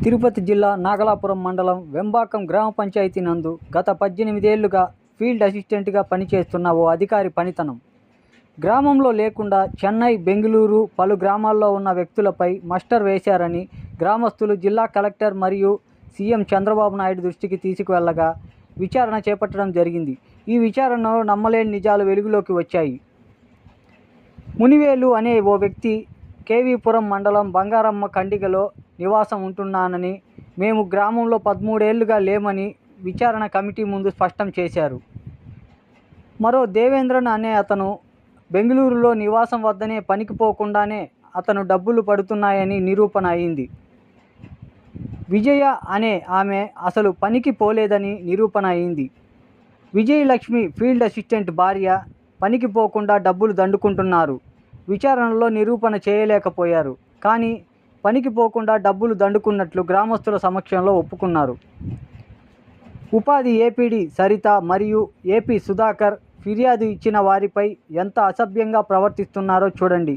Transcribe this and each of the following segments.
తిరుపతి జిల్లా నాగలాపురం మండలం వెంబాకం గ్రామ పంచాయతీ నందు గత 18 ఏళ్లుగా ఫీల్డ్ అసిస్టెంట్గా పనిచేస్తున్న ఓ అధికారి పనితనం గ్రామంలో లేకుండా చెన్నై, బెంగళూరు పలు గ్రామాల్లో ఉన్న వ్యక్తులపై మస్టర్ వేశారని గ్రామస్తులు జిల్లా కలెక్టర్ మరియు సీఎం చంద్రబాబు నాయుడు దృష్టికి తీసుకువెళ్లగా విచారణ చేపట్టడం జరిగింది. ఈ విచారణలో నమ్మలేని నిజాలు వెలుగులోకి వచ్చాయి. మునివేలు అనే ఓ వ్యక్తి కేవీపురం మండలం బంగారమ్మ ఖండిగలో నివాసం ఉంటున్నానని, మేము గ్రామంలో 13 ఏళ్లుగా లేమని విచారణ కమిటీ ముందు స్పష్టం చేశారు. మరో దేవేంద్రన్ అనే అతను బెంగళూరులో నివాసం వద్దనే పనికి పోకుండానే అతను డబ్బులు పడుతున్నాయని నిరూపణ అయింది. విజయ అనే ఆమె అసలు పనికి పోలేదని నిరూపణ అయింది. విజయలక్ష్మి ఫీల్డ్ అసిస్టెంట్ భార్య పనికి పోకుండా డబ్బులు దండుకుంటున్నారు. విచారణలో నిరూపణ చేయలేకపోయారు. కానీ పనికి పోకుండా డబ్బులు దండుకున్నట్లు గ్రామస్తుల సమక్షంలో ఒప్పుకున్నారు. ఉపాధి ఏపీడీ సరిత మరియు ఏపీ సుధాకర్ ఫిర్యాదు ఇచ్చిన వారిపై ఎంత అసభ్యంగా ప్రవర్తిస్తున్నారో చూడండి.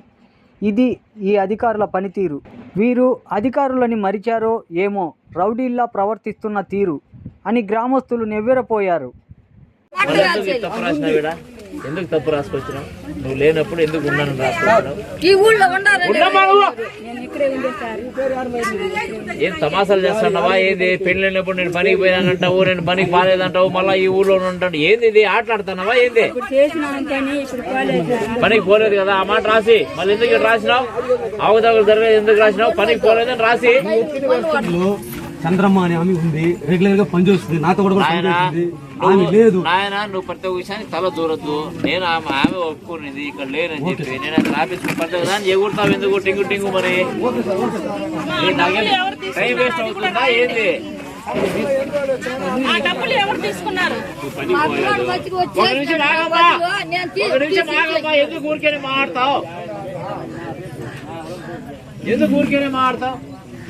ఇది ఈ అధికారుల పనితీరు. వీరు అధికారులని మరిచారో ఏమో, రౌడీల్లా ప్రవర్తిస్తున్న తీరు అని గ్రామస్తులు నెవ్వెరపోయారు. ఎందుకు తప్పు రాసుకొచ్చినావు? నువ్వు లేనప్పుడు ఎందుకు ఉన్నాను రాసుకొచ్చినావు? ఏం తమాసాలు చేస్తున్నావా? ఏంది పెళ్ళినప్పుడు నేను పనికి పోయినానంటావు, నేను పనికి పాలేదంటావు, మళ్ళీ ఈ ఊళ్ళో ఉంటాను. ఏంది ఇది ఆటలాడుతున్నావా? ఏంది పనికి పోలేదు కదా ఆ మాట రాసి మళ్ళీ ఎందుకు రాసినావు? అవతవలు జరగలేదు ఎందుకు రాసినావు? పనికి పోలేదని రాసి. చంద్రమ్మ అనే ఆమె ఉంది, రెగ్యులర్ గా పనిచేస్తుంది, నాతో కూడా లేదు. నాయన నువ్వు ప్రతి ఒక్క విషయానికి తల దూరద్దు. నేను ఆమె ఒప్పుకునేది ఇక్కడ లేనని చెప్పి నేను అది రాపించుకుని పడుతుంది దాన్ని ఎగురుతావు ఎందుకు టింగు టింగు? మరి టైం వేస్ట్ అవుతుందా ఏంది? ఎందుకు ఊరికేనే మాట్లాడతావు? ఎందుకు ఊరికేనే మాట్లాడతావు?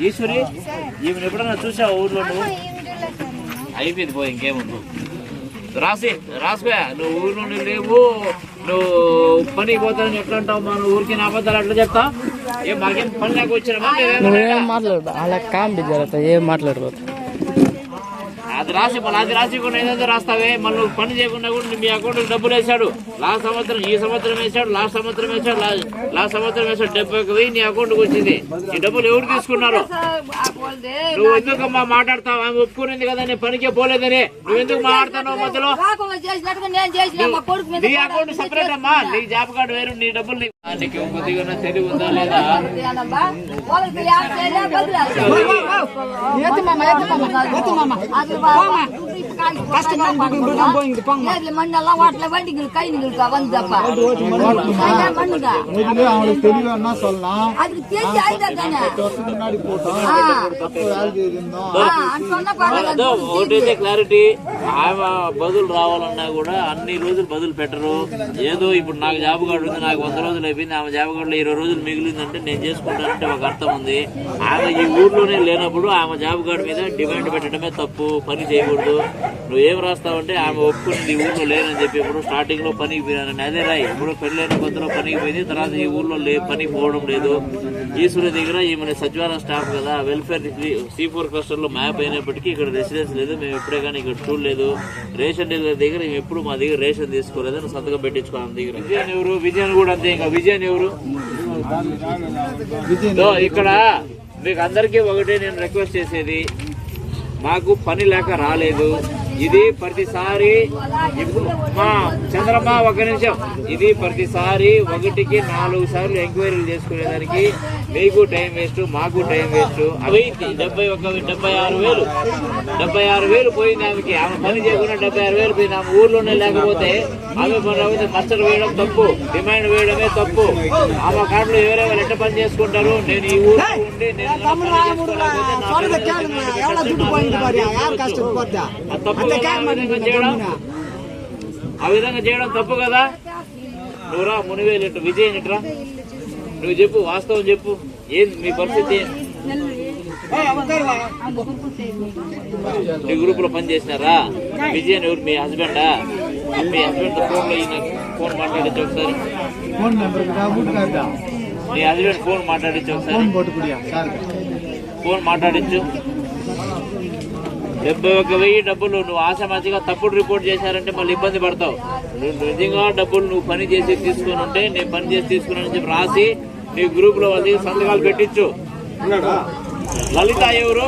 ఈశ్వరి, ఈమెను ఎప్పుడన్నా చూసావు ఊర్లో? నువ్వు అయిపోయింది పోయి, ఇంకేముందు రాసుకోయా. నువ్వు ఊర్లో లేవు, నువ్వు పనికి పోతానని ఎట్లా అంటావు? మన ఊరికి నా అబద్ధాలు అట్లా చెప్తా? ఏం మాకేం పని లేక వచ్చినా మాట్లాడు అలా కామెడీ జరుగుతాయి, ఏం మాట్లాడదు. అది రాసి మళ్ళీ అది రాసికుండా ఏదైతే రాస్తావే. మళ్ళీ నువ్వు పని చేయకుండా కూడా మీ అకౌంట్కి డబ్బులు వేసాడు. లాస్ట్ సంవత్సరం, ఈ సంవత్సరం వేసాడు, లాస్ట్ సంవత్సరం వేసాడు, లాస్ట్ సంవత్సరం వేసాడు. 70,000 నీ అకౌంట్కి వచ్చింది. ఈ డబ్బులు ఎవరు తీసుకున్నారు? నువ్వు ఎందుకమ్మా మాట్లాడతావు? ఆమె ఒప్పుకునేది కదా నేను పనికే పోలేదని. నువ్వు ఎందుకు మాట్లాడుతున్నావు మధ్యలో? నీ అకౌంట్ సపరేట్ అమ్మా, నీ జాబ్ కార్డు వేరు, నీ డబ్బులు నీకు కొద్దిగా తెలివి ఉందా లేదా? ఒకటైతే క్లారిటీ, ఆమె బదులు రావాలన్నా కూడా అన్ని రోజులు బదులు పెట్టరు. ఏదో ఇప్పుడు నాకు జాబ్ కార్డు ఉంది, నాకు 100 రోజులు అయిపోయింది, ఆమె జాబ్ కార్డులో 20 రోజులు మిగిలిందంటే నేను చేసుకుంటానంటే ఒక అర్థం ఉంది. ఆమె ఈ ఊర్లోనే లేనప్పుడు ఆమె జాబ్ కార్డు మీద డిమాండ్ పెట్టడమే తప్పు, పని చేయకూడదు. నువ్వేం రాస్తావంటే ఆమె ఒప్పుకుంది ఈ ఊర్లో లేనని చెప్పి. ఇప్పుడు స్టార్టింగ్ లో పనికి పోయినానని అదే రాయి. ఇప్పుడు పెళ్ళైన కొత్తలో పనికి పోయింది, తర్వాత ఈ ఊర్లో పనికి పోవడం లేదు. ఈశ్వరి దగ్గర ఈమె సచివాలయం స్టాఫ్ కదా, వెల్ఫేర్ C4 క్లస్టర్ లో మ్యాప్ అయినప్పటికీ ఇక్కడ రెసిడెన్స్ లేదు. మేము ఎప్పుడే కానీ ఇక్కడ చూడలేదు. రేషన్ డీలర్ దగ్గర ఎప్పుడు మా దగ్గర రేషన్ తీసుకోలేదని సంతకం పెట్టించుకోవాలి దగ్గర. విజయన్ ఎవరు? విజయన్ కూడా అంతే. ఇంకా విజయన్ ఎవరు? ఇక్కడ మీకు అందరికీ ఒకటే నేను రిక్వెస్ట్ చేసేది, మాకు పని లేక రాలేదు. ఇది ప్రతిసారి ఇప్పుడు మా చంద్రమ్మ ఒక నిమిషం, ఇది ప్రతిసారి 1కి 4 సార్లు ఎంక్వైరీలు చేసుకునేదానికి మీకు టైం వేస్ట్, మాకు టైం వేస్ట్. అవి 76,000 పోయింది ఆమెకి. ఆమె పని చేయకుండా 76,000 పోయింది. ఆమె ఊర్లోనే లేకపోతే ఆమె పని మచ్చలు వేయడం తప్పు, డిమాండ్ వేయడమే తప్పు. ఆమె కార్డులో ఎవరెవరు ఎట్ట పని చేసుకుంటారు? నేను ఈ ఊరు ఉండి ఆ విధంగా చేయడం తప్పు కదా. నువ్వు రా మునివేలు ఇట్లా, విజయ్ ఇట్రా, నువ్వు చెప్పు, వాస్తవం చెప్పు, ఏంది మీ పరిస్థితి? మీ గ్రూప్ లో పని చేసినారా? విజయన్ ఎవరు? మీ హస్బెండా? మీ హస్బెండ్ ఫోన్ లో ఫోన్ మాట్లాడచ్చు ఒకసారి. మీ హస్బెండ్ ఫోన్ మాట్లాడచ్చు ఒకసారి. ఫోన్ మాట్లాడించు. 71,000 డబ్బులు నువ్వు ఆశామాచిగా తప్పుడు రిపోర్ట్ చేశారంటే మళ్ళీ ఇబ్బంది పడతావు. నువ్వు నిజంగా డబ్బులు నువ్వు పని చేసి తీసుకుని ఉంటే నేను పని చేసి తీసుకున్నానని చెప్పి రాసి నీ గ్రూప్ లో వాళ్ళకి సంతకాలు పెట్టించు. లలిత ఎవరు?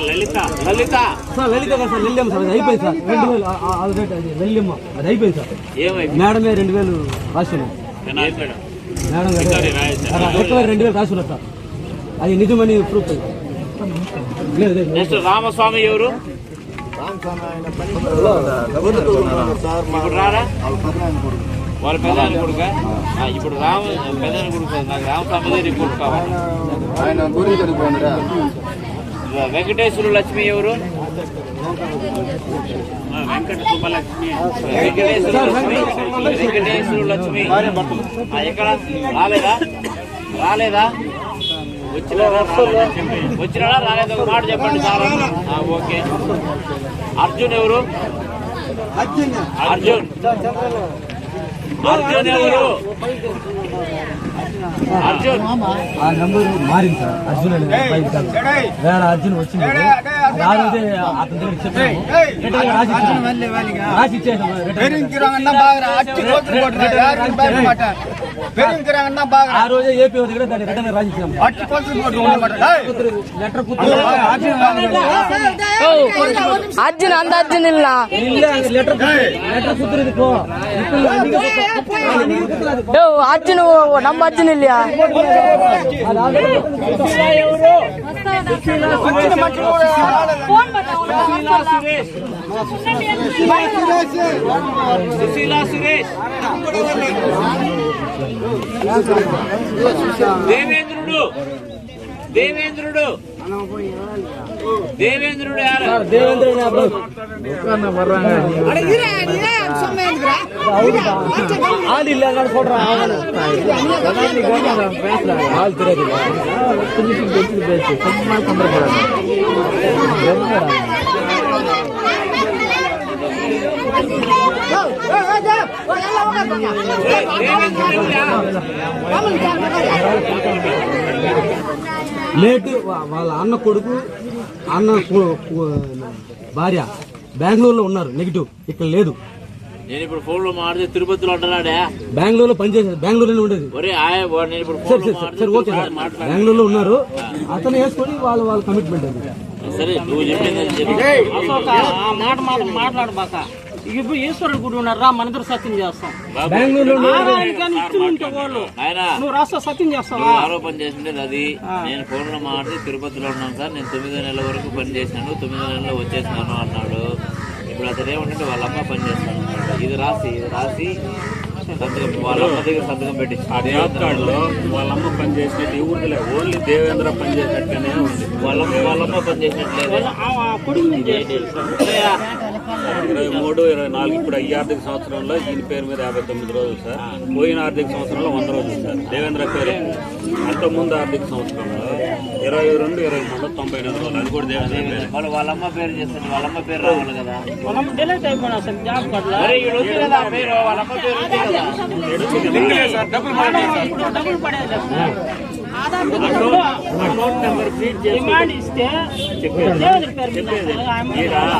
లలిత లలిత సార్ లలిత కాదు సార్, లెల్లెమ్మ సార్, అది అయిపోయింది సార్. 2000 లెల్లెమ్మ అది అయిపోయింది సార్. ఏమైంది? మేడమే 2000 రాసుకున్నాం. మేడం గారు 2000 రాసుకున్నారు సార్. అది నిజమని ప్రూఫ్. నెక్స్ట్ రామస్వామి ఎవరు? ఇప్పుడు రారా వాళ్ళ పెదాని కొడుక? ఇప్పుడు పెదాని కొడుకు నాకు రామస్వామి రిపోర్ట్ కావాలి. వెంకటేశ్వర లక్ష్మి ఎవరు? వెంకటేశ్వర లక్ష్మి ఎక్కడ? రాలేదా? వచ్చినాడా రాలేదు? ఒక మాట చెప్పండి సార్. ఓకే. అర్జున్ ఎవరు? అర్జున్ ఎవరు? అర్జున్ ఆ నంబర్ మారింది సార్. అర్జున్ అని వేరే అర్జున్ వచ్చింది. ఆ రోజే అతని దగ్గర చెప్పాము, రాసి ఇచ్చేసాము. ఆ రోజే ఏపీ దగ్గర దాన్ని రిటర్న్ రాసి ఇచ్చాము. లెటర్ అర్జున్ అంత అర్జున్ ఇలా లెటర్ కుదిరింది. అర్జున్ నమ్మ అర్జున్ ఇలా సుశీలా సురేష్ దేవేంద్రుడు యారు? లేటు వాళ్ళ అన్న కొడుకు అన్న భార్య బెంగళూరులో ఉన్నారు. నెగిటివ్ ఇక్కడ లేదు. నేను ఇప్పుడు ఫోన్ లో మాట్లాడితే తిరుపతిలో ఉంటున్నాడే. బెంగళూరులో పనిచేసేది, బెంగళూరులో ఉండేది. నేను ఇప్పుడు ఫోన్ లో సరే ఓకే సార్, బెంగళూరులో ఉన్నారు. అతను వేసుకొని వాళ్ళ కమిట్మెంట్ అది. సరే నువ్వు చెప్పింది మాట్లాడబాక. ఇప్పుడు ఈశ్వరుడు గుడి ఉన్నారా, మన ఇద్దరు సత్యం చేస్తాం. బెంగళూరులో నువ్వు రాస్తా సత్యం చేస్తావా? ఆరోపణ చేసిండేది అది. నేను ఫోన్ లో మాట్లాడి తిరుపతిలో ఉన్నాను సార్, నేను 9 నెలల వరకు పని చేశాను, 9 నెలల్లో వచ్చేసినాను అన్నాడు. ఇప్పుడు అతను ఏమంటే వాళ్ళ అమ్మ పని చేస్తాను అన్నాడు. ఇది రాసి సంతకం వాళ్ళ అమ్మ దగ్గర సంతకం పెట్టించి ఆ జాబ్ కార్డులో వాళ్ళమ్మ పని చేసినట్టు ఇవ్వట్లే, ఓన్లీ దేవేంద్ర పని చేసినట్టుగానే ఉంది. వాళ్ళమ్మ పని చేసినట్లేదు. 23, 24 ఇప్పుడు ఈ ఆర్థిక సంవత్సరంలో ఈయన పేరు మీద 59 రోజులు సార్. పోయిన ఆర్థిక సంవత్సరంలో 100 రోజులు సార్ దేవేంద్ర పేరు. అంత ముందు ఆర్థిక సంవత్సరంలో 22, 23, 99 రోజులు. అది కూడా దేవేంద్ర పేరు. వాళ్ళు వాళ్ళమ్మ పేరు చేస్తుంది, వాళ్ళమ్మ పేరు రావాలి కదా. మనం డిలీట్ అయిపోయినా అసలు జాబ్ కార్డు పేరు వాళ్ళమ్మ పేరు ఉంది కదా. డబ్బులు పడేది అకౌంట్ నెంబర్ ఫీడ్ డిమాండ్ ఇస్తే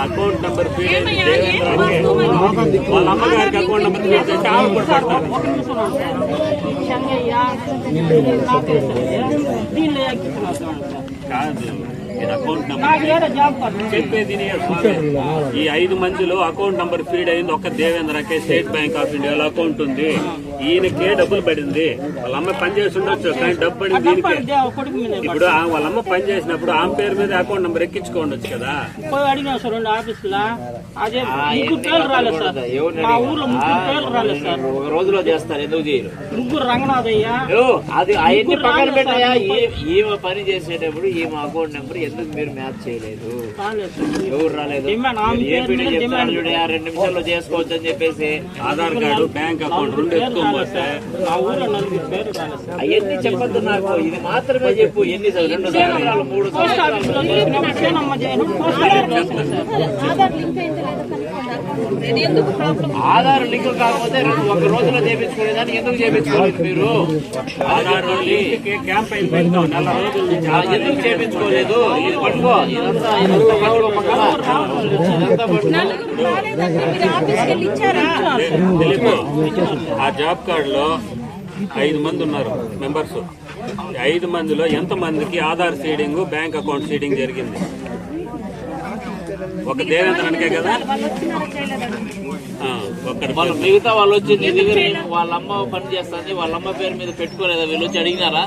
అకౌంట్ నెంబర్ ఫీడ్ దేవేంద్ర వాళ్ళ అమ్మగారికి అకౌంట్ నెంబర్ ఫీడ్ చేసి ఆమె కూడా పడతారు. అకౌంట్ నెంబర్ చెప్పేది ఈ 5 మందిలో అకౌంట్ నెంబర్ ఫీడ్ అయింది ఒక్క దేవేంద్రకే. స్టేట్ బ్యాంక్ ఆఫ్ ఇండియాలో అకౌంట్ ఉంది, ఈయనకే డబ్బులు పడింది. వాళ్ళ అమ్మ పని చేసి ఉండొచ్చు కానీ డబ్బు పడింది దీనికే. ఇప్పుడు వాళ్ళ అమ్మ పని చేసినప్పుడు ఆమె పేరు మీద అకౌంట్ నెంబర్ ఎక్కించుకోండొచ్చు కదా. అడిగినా సార్ 2 ఆఫీసులా అదే 3 పేర్లు రాలేదు సార్. మా ఊర్లో 3 పేర్లు రాలేదు సార్. ఒక రోజులో చేస్తారు, ఎందుకు చేయరు? 3 రంగనాథయ్య. అది అవన్నీ పక్కన పెట్టాయా? ఈమె పని చేసేటప్పుడు ఈమె అకౌంట్ నెంబర్ ఎందుకు మీరు మ్యాచ్ చేయలేదు? ఎవరు రాలేదు? 2 నిమిషాల్లో చేసుకోవచ్చు అని చెప్పేసి ఆధార్ కార్డు బ్యాంక్ అకౌంట్ 2 ఎత్తుకోమన్నారు. రాలేదు సార్. మా ఊర్లో 4 పేర్లు రాలేదు సార్. అవన్నీ చెప్పొద్దు నాకు, ఇది మాత్రమే చెప్పు. ఎన్ని 2 సంవత్సరాలు 3 పోస్ట్ సంవత్సరాలు ఆఫీస్లో చేసినప్పుడు సేనమ్మ చేయను, పోస్ట్ ఆఫీస్లో చేస్తాను సార్. ఆధార్ లింక్ కాకపోతే ఒక రోజులో చేయించుకునేదాన్ని ఎందుకు చేయించుకోలేదు మీరు? ఆధార్ క్యాంప్ అయిన నెల రోజుల నుంచి ఎందుకు చేయించుకోలేదు? ఇది పట్టుకో, ఇదంతా పట్టుకో పక్కన. ఇదంతా పట్టుకో. తెలుగు ఆ జాబ్ కార్డ్ లో 5 మంది ఉన్నారు మెంబర్స్. 5 మందిలో ఎంత మందికి Aadhaar seeding, bank account seeding జరిగింది? ఒక దేవేంద్రనికే కదా. ఒక్కడి వాళ్ళు మిగతా వాళ్ళు వచ్చి నీ దగ్గర వాళ్ళ అమ్మ పని చేస్తుంది, వాళ్ళ అమ్మ పేరు మీద పెట్టుకోలేదా? వీళ్ళు వచ్చి అడిగినారా?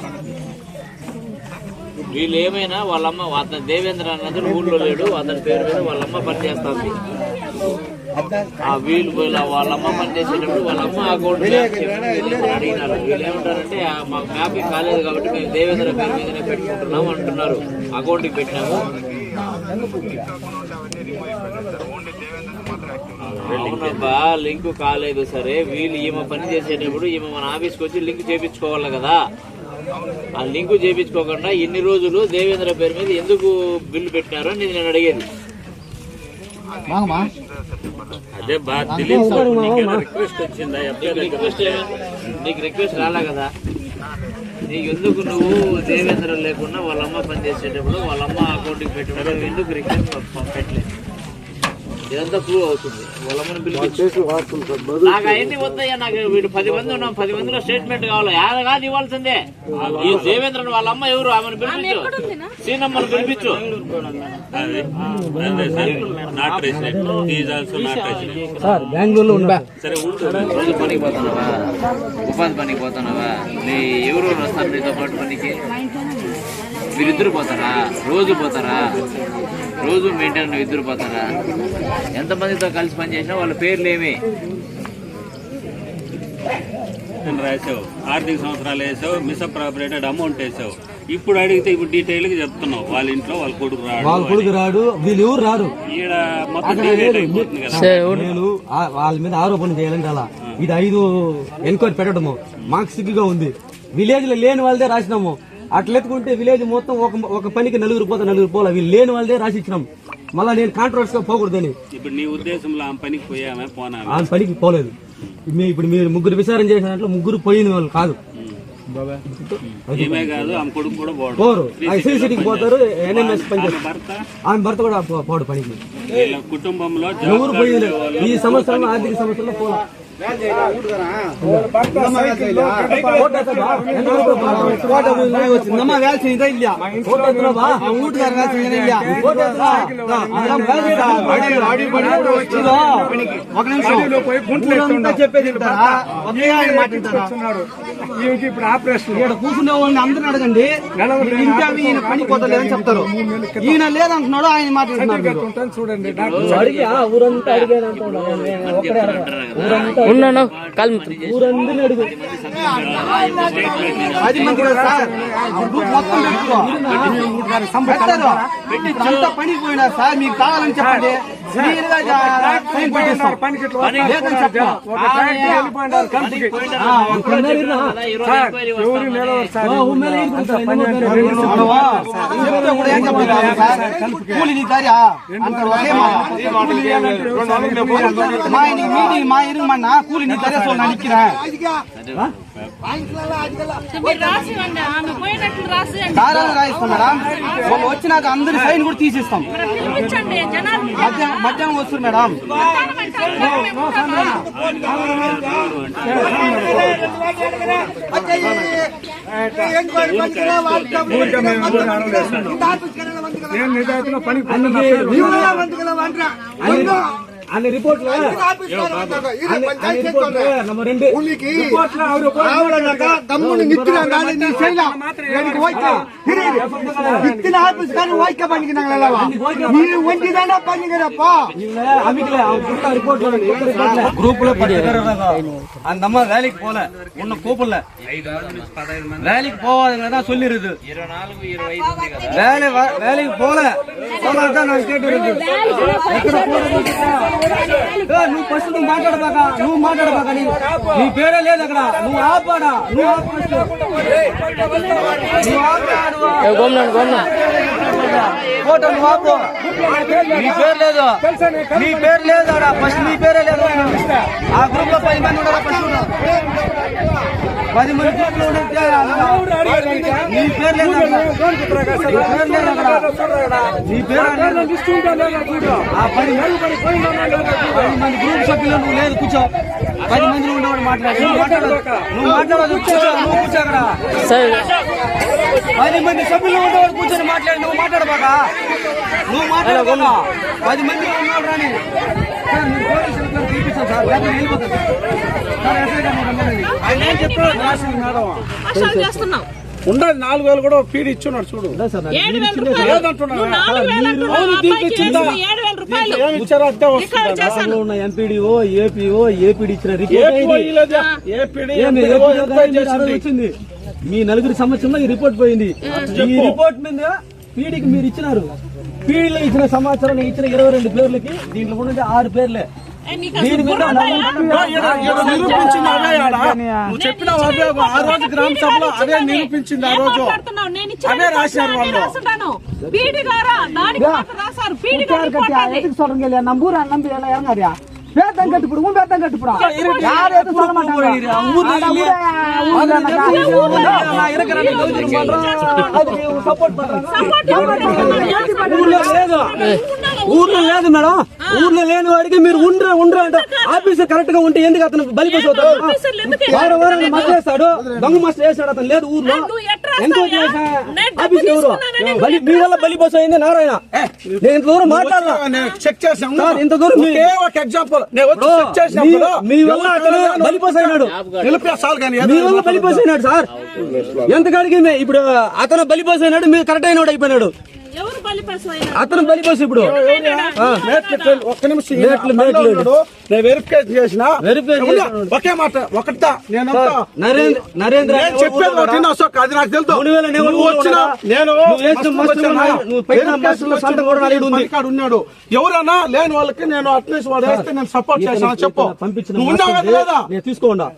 వీళ్ళు ఏమైనా వాళ్ళమ్మ, అతను దేవేంద్ర అన్నది ఊళ్ళో లేడు, అతని పేరు మీద వాళ్ళమ్మ పని చేస్తుంది. వీళ్ళు వాళ్ళమ్మ పని చేసేటప్పుడు వాళ్ళమ్మ అకౌంట్ అడిగినారు. వీళ్ళు ఏమంటారంటే మాకు మ్యాపింగ్ కాలేదు కాబట్టి మేము దేవేంద్ర పేరు మీదనే పెట్టుకుంటున్నాము అంటున్నారు. అకౌంట్కి పెట్టినాము. అవునబ్బా, లింక్ కాలేదు సరే. వీళ్ళు ఈమె పని చేసేటప్పుడు ఈమె మన ఆఫీస్కి వచ్చి లింక్ చేయించుకోవాలి కదా. ఆ లింకు చేయించుకోకుండా ఇన్ని రోజులు దేవేంద్ర పేరు మీద ఎందుకు బిల్లు పెట్టినారో నేను అడిగేది. అదే బాగా తెలియదు. రిక్వెస్ట్ వచ్చిందా? నీకు రిక్వెస్ట్ రాలే కదా. నీకు ఎందుకు నువ్వు దేవేంద్ర లేకుండా వాళ్ళమ్మ పని చేసేటప్పుడు వాళ్ళమ్మ అకౌంట్కి పెట్టడం ఎందుకు రిక్వెస్ట్ పెట్టలేదు? ఇదంతా ప్రూవ్ అవుతుంది. వాళ్ళమ్మని పిలిపించి నాకు అవన్నీ వద్దయ్యా. నాకు వీడు 10 మంది ఉన్నాం, 10 మందిలో స్టేట్మెంట్ కావాలి. ఆయన కాదు ఇవ్వాల్సిందే. ఈ దేవేంద్రన్ వాళ్ళ అమ్మ ఎవరు? ఆమెను పిలిపించు, సీనమ్మను పిలిపించు. సార్ బెంగళూరులో ఉన్నా. సరే రోజు పనికి పోతున్నావా? ఉపాధి పనికి పోతున్నావా? నీ ఎవరు వస్తారు నీతో పాటు పనికి? మీరిద్దరు పోతారా? రోజు పోతారా? రోజు మెయింటైన్ ఇద్దరు పోతారా? ఎంతమందితో కలిసి పనిచేసినా వాళ్ళ పేర్లు ఏమి రాసావు? ఆర్థిక సంవత్సరాలు వేసావు, మిస్అప్రాపరేటెడ్ అమౌంట్ వేసావు. ఇప్పుడు అడిగితే ఇప్పుడు డీటెయిల్ గా చెప్తున్నావు. వాళ్ళ ఇంట్లో వాళ్ళ కొడుకు రాడు, వీళ్ళు ఎవరు రారు. ఈడ మొత్తం డిలీట్ అయిపోతుంది కదా. నేను వాళ్ళ మీద ఆరోపణ చేయాలని అలా ఇది 5 ఎంక్వైరీ పెట్టడము మాకు సిగ్గుగా ఉంది. విలేజ్ లో లేని వాళ్ళదే రాసినాము. అట్లా ఎత్తుకుంటే విలేజ్ మొత్తం ఒక పనికి 4 పోతే 4 పోలే. వీళ్ళు లేని వాళ్ళదే రాసి ఇచ్చినాం. మళ్ళీ నేను కాంట్రవర్స్ గా పోకూడదని. ఇప్పుడు నీ ఉద్దేశంలో ఆమె పనికి పోయామే పోనా? ఆమె పనికి పోలేదు. ఇప్పుడు మీరు 3 విచారణ చేసిన దాంట్లో 3 పోయిన వాళ్ళు కాదు. ఏమే కాదు, ఆమె కొడుకు కూడా పోరు. సిటీకి పోతారు. ఎన్ఎంఎస్ పని చేస్తారు. ఆమె భర్త కూడా పోడు పనికి. కుటుంబంలో ఎవరు పోయింది ఈ సంవత్సరంలో, ఆర్థిక సంవత్సరంలో పోలా. చెప్పేది ఇప్పుడు ఆపరేషన్ కూర్చునే వాళ్ళని అందరిని అడగండి. ఇంకా ఈయన పని పోతలేదని చెప్తారు. ఈయన లేదంటున్నాడు, ఆయన మాట్లాడుతున్నారు. చూడండి అడిగి ఊరంతా అడిగానంటున్నాడు. ఉన్నాను కాలు ఊరందరినీ అడుగు. 10 మంది కదా సార్, మొత్తం పెట్టుకో. అంతా పనికి పోయినారు సార్. మీకు కావాలని చెప్పండి. కూలి నీ దారి మా ఇరుమన్నా కూలి నీ దారి నిక్కిరా రాయిస్తాం మేడం. వాళ్ళు వచ్చినాక అందరి సైన్ కూడా తీసిస్తాం. మధ్యాహ్నం వస్తుంది మేడం. అన్ని రిపోర్ట్లు తమ్ముడు నిత్తిన ఆఫీస్ కానీ వాయిక పనికి ఒంటిదానా పని కదప్పా. గ్రూప్ లో நம்ம வேலைக்கு போல ஒன்னும் கூப்பிடல. வேலைக்கு போவாதுங்க தான் சொல்லிருது. வேலைக்கு போல தான் நான் கேட்டு నువ్వు ఫస్ట్ నువ్వు మాట్లాడబాక నీ పేరే లేదు అక్కడ. నువ్వు ఆపాడా ఫోటో నువ్వు ఆపు. నీ పేరు లేదు అక్కడ. ఫస్ట్ నీ పేరే లేదు. ఆ గ్రూప్ లో 10 మంది ఉండగా ఫస్ట్ 10 మంది గ్రూప్ లో ఉంటే నీ పేరు లేదు అక్కడ. నీ పేరు ఆ 10 మంది గ్రూప్ సభ్యులు నువ్వు లేదు. కూర్చో. 10 మందిలో ఉండేవాడు మాట్లాడు. నువ్వు మాట్లాడదు. కూర్చో అక్కడ. 10 మంది సభ్యులు ఉండేవాడు కూర్చొని మాట్లాడు. నువ్వు మాట్లాడబాక. 10 మంది ఉన్నాడు రాని చూపిస్తాను సార్. వెళ్ళిపోతాను సార్. ఆయన ఏం చెప్తాడు? ఉండదు 4,000 కూడా ఫీడ్ ఇచ్చున్నాడు చూడు. ఉన్న ఎంపీడీఓ ఏపీఓ ఏపీడీ ఇచ్చిన వచ్చింది. మీ నలుగురి సంవత్సరంలో ఈ రిపోర్ట్ పోయింది. ఈ రిపోర్ట్ మీద పీడీకి మీరు ఇచ్చినారు. పీడీలో ఇచ్చిన సమాచారం ఇచ్చిన 22 పేర్లకి దీంట్లో ఉన్నది 6 పేర్లే. దీని మీద నిరూపించింది నువ్వు చెప్పిన ఆ రోజు గ్రామ సభలో అదే నిరూపించింది. ఆ రోజు అదే రాశారు వాళ్ళు. நம்பூரா நம்பி எல்லாம் இறங்காதியா பேத்தம் கட்டுப்பிடுவோம். பேத்தம் கட்டுப்பிடும். யார் எதுவும் சொல்ல மாட்டாங்க. ఊర్లో లేదు మేడం. ఊర్లో లేని వాడికి మీరు ఉండ్రా అంటే ఆఫీసర్ కరెక్ట్ గా ఉంటే ఎందుకు అతను బలిపోతాడు? వారం మస్తు దొంగ మస్తు వేస్తాడు. అతను లేదు ఊర్లో. ఎంతో ఆఫీస్ ఎవరు మీ వల్ల బలిపోయింది నారాయణ. నేను ఇంత దూరం మాట్లాడాలా? చెక్ చేసాం. ఇంత దూరం ఒక ఎగ్జాంపుల్ మీ వల్ల అతను బలిపోయినాడు. మీ వల్ల బలిపోయినాడు సార్. ఎంతకాడికి ఇప్పుడు అతను బలిపోయినాడు. మీరు కరెక్ట్ అయినాడు అయిపోయినాడు. అతను బలిపోసి ఇప్పుడు ఒక్క నిమిషం వెరిఫికేషన్ చేసిన ఒకే మాట ఒకటా నరేంద్ర చెప్పేది అశోక్ అది నాకు తెలుసు. ఉన్నాడు ఎవరైనా లేని వాళ్ళకి నేను అట్లీస్ట్ వాడు వేస్తే నేను సపోర్ట్ చేశాను చెప్పు. నేను తీసుకోండా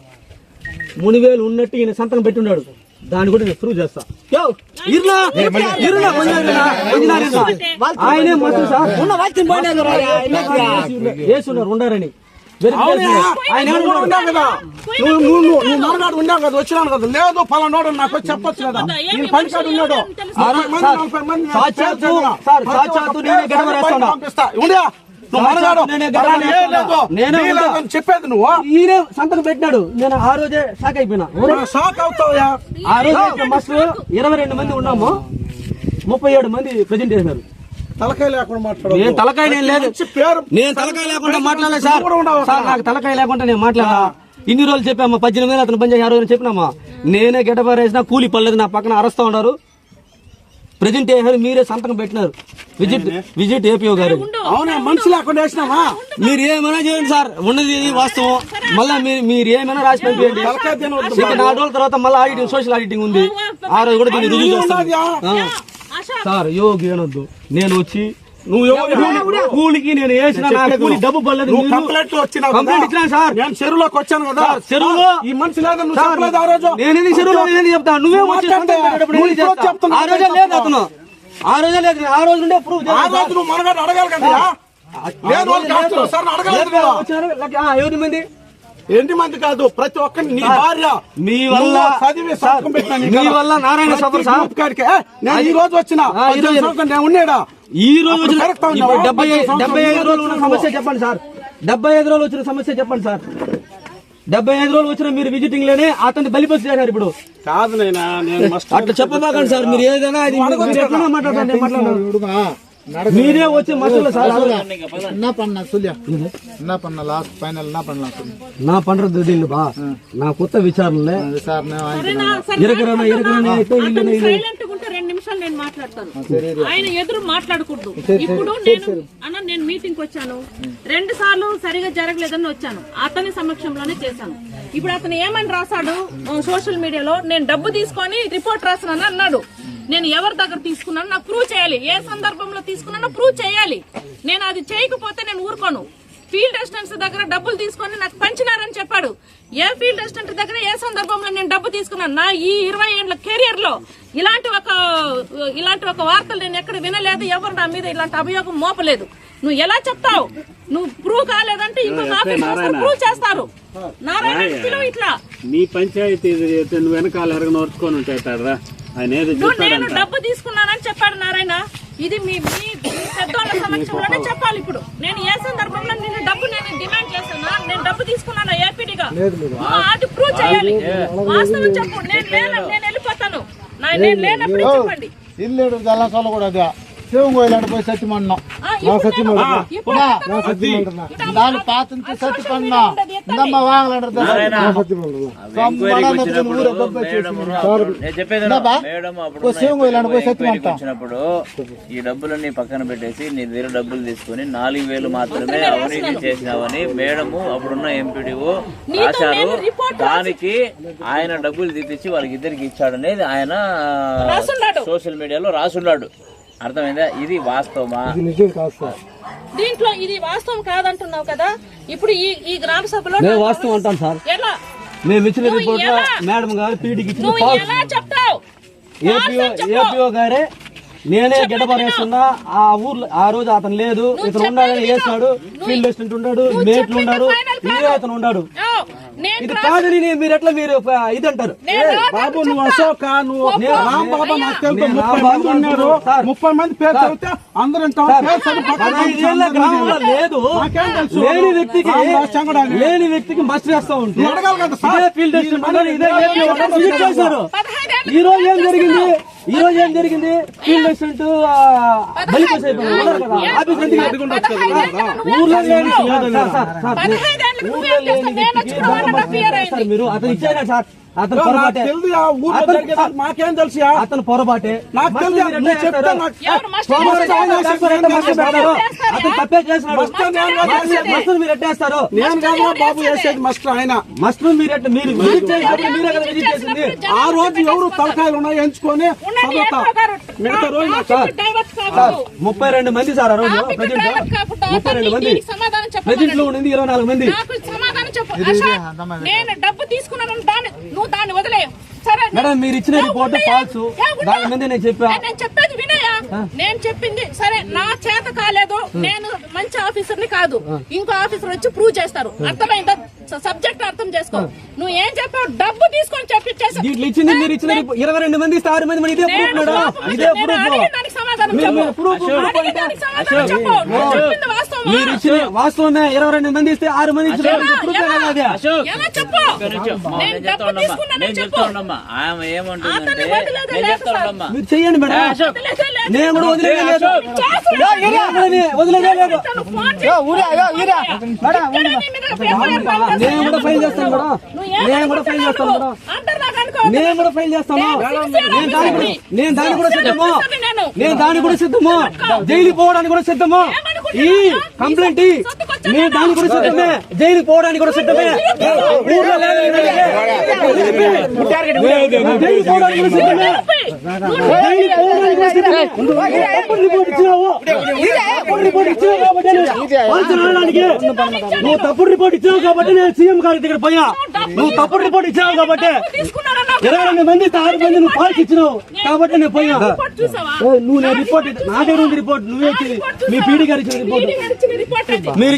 3000 ఉన్నట్టు ఈయన సంతకం పెట్టున్నాడు. దాన్ని కూడా నేను ప్రూవ్ చేస్తా. ఆయనే మస్తు సార్ వేస్తున్నారు ఉండారని. ఆయన ఉన్నావు కదా నువ్వు మరనాడు ఉన్నావు కదా వచ్చినాను కదా. లేదు పలానాడు నాకు చెప్పొచ్చు కదా. నేను పనికాడు ఉన్నాడు. పంపిస్తా చెప్పేది నువ్వు. ఈయనే సంతకం పెట్టినాడు. నేను ఆ రోజే షాక్ అయిపోయినా. షాక్ అవుతావా? ఆ రోజు మస్తు 22 మంది ఉన్నాము. 37 మంది ప్రజెంట్ చేసినారు. తలకాయ లేకుండా మాట్లాడు. నేను తలకాయ నేను లేదు. నేను తలకాయ లేకుండా మాట్లాడలేదు సార్. నాకు తలకాయ లేకుండా నేను మాట్లాడా. ఇన్ని రోజులు చెప్పామా 18 వేలు అతను పనిచేసి 6 రోజులు చెప్పినామా. నేనే గెటబారేసినా కూలి పడలేదు. నా పక్కన అరస్తా ఉన్నారు. ప్రజెంట్ చేశారు. మీరే సంతకం పెట్టినారు. విజిట్ ఏపీఓ గారు. అవునా మనిషి లేకుండా వేసినావా? మీరు ఏమైనా చేయండి సార్. ఉన్నది వాస్తవం. మళ్ళీ మీరు ఏమైనా రాసి పంపించండి. 4 రోజుల తర్వాత మళ్ళీ ఆడిటింగ్ సోషల్ ఆడిటింగ్ ఉంది. ఆ రోజు కూడా దీన్ని రుజువు చేస్తాను సార్. యోగి అనొద్దు. నేను వచ్చి కూలికి నేను వేసిన కూలి డబ్బు పడలేదు. కంప్లైంట్ వచ్చినా కంప్లైంట్ ఇచ్చినా సార్. నేను చెరువులోకి వచ్చాను కదా. చెరువులో ఈ మనిషి లేదా నువ్వు చెప్పలేదు ఆ రోజు. నేను చెరువులో చెప్తాను. నువ్వే చెప్తాను. ఆ రోజే లేదు అతను. ఆ రోజే లేదు. ఆ రోజు నుండే ప్రూఫ్. ఆ రోజు నువ్వు మనగాడు అడగాలి కదా. ఎవరి మంది 8 మంది కాదు ప్రతి ఒక్కరిని నీ భార్య మీ వల్ల చదివి సంతకం పెట్టినా మీ వల్ల నారాయణ సఫర్ సార్. నేను ఈ రోజు వచ్చిన నేను ఉన్నాడా? ఈ రోజు 75 రోజులు ఉన్న సమస్య చెప్పండి సార్. 75 రోజులు వచ్చిన సమస్య చెప్పండి సార్. 75 రోజులు వచ్చిన మీరు విజిటింగ్ లోనే అతన్ని బలిపసి చేశారు. ఇప్పుడు కాదు నేను అట్లా చెప్పబాకండి సార్. మీరు ఏదైనా అది మాట్లాడండి. మీరే వచ్చి మసలు సార్. నా పండ్రదు దీన్ని బా నా కొత్త విచారణలే నేను మాట్లాడతాను. ఆయన ఎదురు మాట్లాడకూడదు. ఇప్పుడు నేను మీటింగ్ వచ్చాను. 2 సార్లు సరిగా జరగలేదని వచ్చాను. అతని సమక్షంలోనే చేశాను. ఇప్పుడు అతను ఏమని రాశాడు సోషల్ మీడియాలో, నేను డబ్బు తీసుకొని రిపోర్ట్ రాసినాను అన్నాడు. నేను ఎవరి దగ్గర తీసుకున్నాను నాకు ప్రూవ్ చేయాలి. ఏ సందర్భంలో తీసుకున్నానో ప్రూవ్ చేయాలి. నేను అది చేయకపోతే నేను ఊరుకోను. ఫీల్డ్ అసిస్టెంట్స్ దగ్గర డబ్బులు తీసుకొని నాకు పంచినారని చెప్పాడు. ఏ ఫీల్డ్ అసిస్టెంట్ దగ్గర ఏ సందర్భంలో నేను డబ్బు తీసుకున్నాను? నా ఈ 20 ఏళ్ల కెరియర్ లో ఇలాంటి ఒక వార్తలు నేను ఎక్కడ వినలేదు. ఎవరు నా మీద ఇలాంటి అభియోగం మోపలేదు. నువ్వు ఎలా చెప్తావు? నువ్వు ప్రూవ్ కాలేదంటే ఇంకొక ఆఫీసర్ ప్రూవ్ చేస్తారు. నారాయణ పిలువు ఇట్లా. నీ పంచాయతీ నువ్వు వెనకాల ఎరగనోర్చుకొని ఉంటాడా ఆయన ఏదో నేను డబ్బు తీసుకున్నానని చెప్పాడు నారాయణ. ఇది మీ పెద్దోళ్ళ సమక్షంలోనే చెప్పాలి. ఇప్పుడు నేను ఏ సందర్భంలో నేను డిమాండ్ చేశానా? నేను డబ్బు తీసుకున్నాను ఏపీడీగా, అది ప్రూవ్ చేయాలి. వాస్తవం చెప్పు. నేను వెళ్ళిపోతాను. నేను లేనప్పుడు చెప్పండి. ఇల్లు జలాశాల కూడా అదే శివంగోయిలాంటి పోయి సత్యమన్నాం దాని పాత సత్యపన్నా ఇందమ్మ వాంగలంటారు శివంగోయిలాంటి పోయి సత్యమంటాం. వచ్చినప్పుడు ఈ డబ్బులన్నీ పక్కన పెట్టేసి నీ దగ్గర డబ్బులు తీసుకుని 4,000 మాత్రమే అవినీతి చేసినావని మేడము అప్పుడున్న ఎంపీడీఓ రాశారు. దానికి ఆయన డబ్బులు తీపిచ్చి వాళ్ళకి ఇద్దరికి ఇచ్చాడనేది ఆయన సోషల్ మీడియాలో రాసున్నాడు. అర్థమైందా? ఇది వాస్తవమా? దీంట్లో ఇది వాస్తవం కాదంటున్నావు కదా. ఇప్పుడు ఈ గ్రామ సభలో వాస్తవం అంటాం సార్. ఎలా మేము ఇచ్చిన రిపోర్ట్ మేడం గారు పీడీకి ఇచ్చిన నువ్వు ఎలా చెప్తావు? ఏపీఓ గారే నేనే గడ్డపరేస్తున్నా. ఆ ఊర్లో ఆ రోజు అతను లేదు, ఇతను ఉన్నాడని వేస్తాడు. ఫీల్డ్ అసిస్టెంట్ ఉన్నాడు, మేట్లు ఉన్నాడు, ఇదే అతను ఉన్నాడు. ఇది కాదని మీరు ఎట్లా మీరు ఇది అంటారు? బాబు నువ్వు అశోక, నువ్వు రామ్ బాబా నాకు తెలుసు. 30 మంది ఉన్నారు. 30 మంది పేరు చదివితే అందరూ గ్రామంలో లేదు. లేని వ్యక్తికి మస్ట్ చేస్తా ఉంటారు. ఫీల్డ్ అసిస్టెంట్ ఇదే చేశారు. ఈ రోజు ఏం జరిగింది? ఫీల్డ్ అసిస్టెంట్ బలిపేసి అయిపోయారు కదా. ఆఫీస్ ఊర్లో లేని మీరు అతను ఇచ్చారా సార్? అతను పొరపాటే. మాకేం తెలుసు? అతను పొరపాటే. నాకు తెలుసు. అతను తప్పే చేసినాడు. మస్టర్ మీరు ఎట్టేస్తారు? నేను కాదు బాబు వేసేది మస్టర్. ఆయన మస్టర్ మీరు విజిట్ చేసింది. ఆ రోజు ఎవరు తలకాయలు ఉన్నాయి ఎంచుకొని మిగతా రోజు 32 మంది సార్ ఆ రోజు ప్రజెంట్ 32 మంది. ప్రజెంట్ లో ఉండింది 24 మంది. సమాధానం చెప్పు. నేను డబ్బు తీసుకున్నాను, నువ్వు దాన్ని వదిలేవు. సరే మేడం మీరు ఇచ్చిన రిపోర్ట్ ఫాల్స్. దాని మీద నేను చెప్పేది వినయా. నేను చెప్పింది సరే. నా చేత కాలేదు. నేను మంచి ఆఫీసర్ని కాదు. ఇంకో ఆఫీసర్ వచ్చి ప్రూవ్ చేస్తారు. అర్థమైందా? సబ్జెక్ట్ అర్థం చేసుకో. నువ్వు ఏం చెప్పావు? డబ్బు తీసుకొని చెప్పిచ్చేసి దీంట్లో ఇచ్చింది మీరు ఇచ్చిన 22 మంది ఇస్తే 6 మంది ఇదే ప్రూఫ్ మేడం. ఇదే మీరు ఇచ్చిన వాస్తవమే. 22 మంది ఇస్తే 6 మంది ఇచ్చిన ప్రూఫ్ కదా. నేను చెప్తా ఉండమ్మా. ఆమె ఏమంటుందంటే నేను చెప్తా ఉండమ్మా. మీరు చెయ్యండి మేడం. నేను కూడా వదిలేదు. నేను కూడా ఫైల్ చేస్తాను మేడం. నేను కూడా ఫైల్ చేస్తాను. నేను దానికి కూడా సిద్ధము. జైలుకి పోవడానికి కూడా సిద్ధము. ఈ కంప్లైంట్ నేను దానికి కూడా సిద్ధమే. జైలుకి పోవడానికి కూడా సిద్ధమే. ఊర్లో జైలుకి పోవడానికి కూడా సిద్ధమే. నువ్వు తప్పుడు రిపోర్ట్ ఇచ్చావు కాబట్టి నేను సీఎం గారి దగ్గర పోయా. నువ్వు తప్పుడు రిపోర్ట్ ఇచ్చావు కాబట్టి 22 మంది 6 మంది నువ్వు పాల్చి ఇచ్చినావు కాబట్టి నేను పోయా. నువ్వు నా రిపోర్ట్ నా దగ్గర ఉంది. రిపోర్ట్ నువ్వే ఇచ్చింది. మీ పీడీ గారు ఇచ్చిన రిపోర్ట్ మీరు